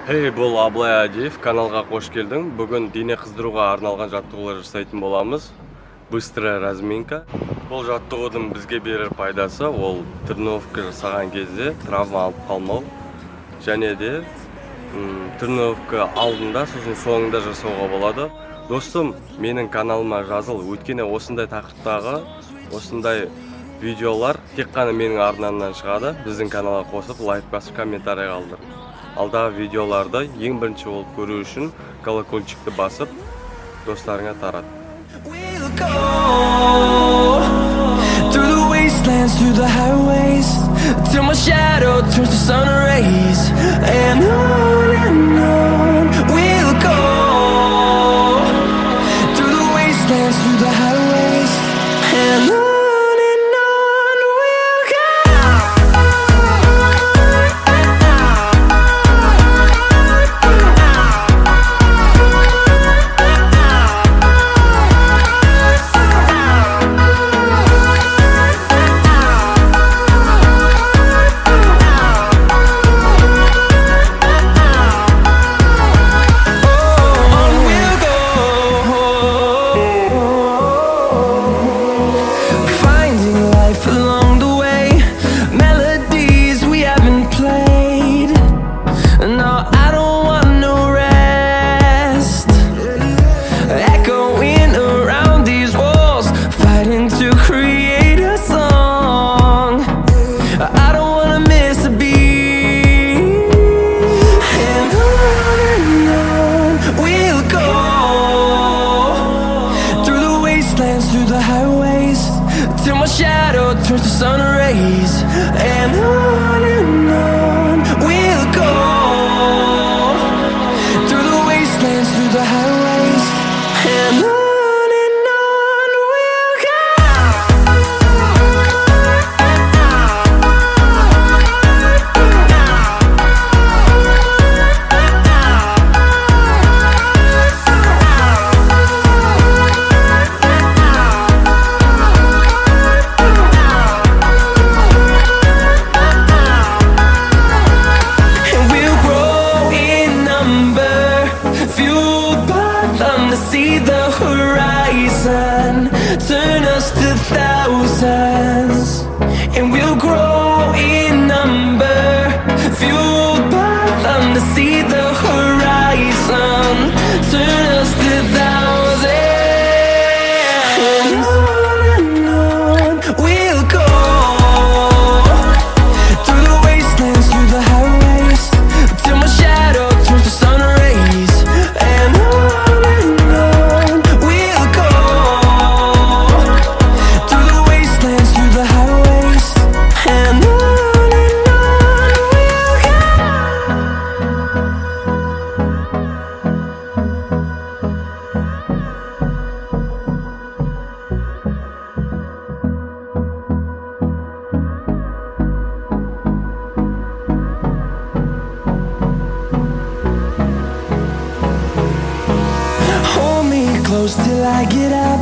Hey, бұл Аблай Адиев, каналға қош келдің. Бүгін Дене қыздыруға арналған жаттығулар жасайтын боламыз. Быстрая разминка. Бұл жаттығудың бізге берер пайдасы, ол тренировка жасаған кезде травма алып қалмау. Және де тренировка алдында, сосын соңында жасауға болады. Достым, менің каналыма жазыл. Өткені осындай тақырыптағы, осындай видеолар тек қана менің арнамнан шығады. Біздің каналға қосып, лайк басып, комментарий қалдыр. Алдағы видеоларды ең бірінші болып көру үшін колокольчикті басып, достарыңа тарат. We'll go through the wastelands, through the highways, till my shadow turns to sun rays. And on we'll go through the wastelands, through the highways, and on. Shadow turns to sun rays, and on we'll go through the wastelands, through the highways, and on we'll go. See the horizon turn us to thousands, and we'll grow in number, fueled by them to see the horizon turn us to thousands. And on we'll go through the wastelands, through the highways, till my shadow turns to sun rays, and on. Close till I get up,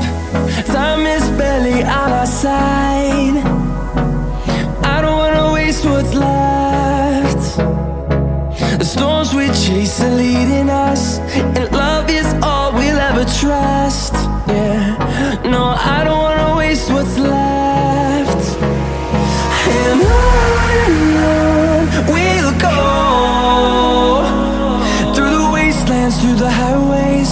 time is barely on our side. I don't wanna waste what's left. The storms we chase are leading us, and love is all we'll ever trust. Yeah, no, I don't wanna waste what's left. And on we'll go through the wastelands, through the highways,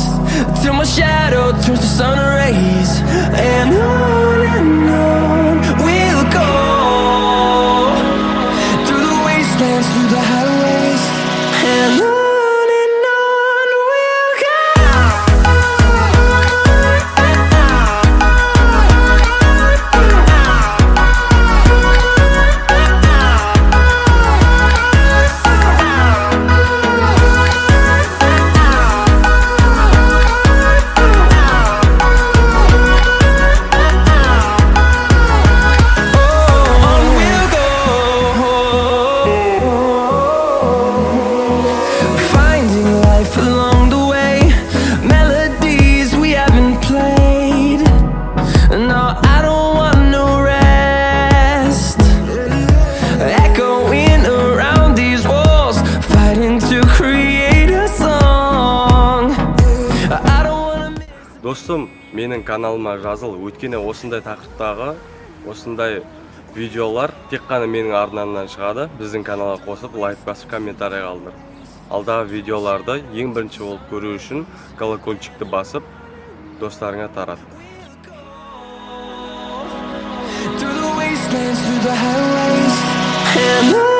till my shadow turns to sun rays, and on we'll go through the wastelands, through the highways, and on we'll go. Достым, менің каналыма жазыл. Өткені осындай тақырыптағы, осындай видеолар тек қана менің арнамнан шығады. Біздің каналға қосып, лайк басып, комментарий қалдыр. Алдағы видеоларды ең бірінші болып көру үшін колокольчикті басып, достарыңа тарат. Through the wastelands, through the highways, and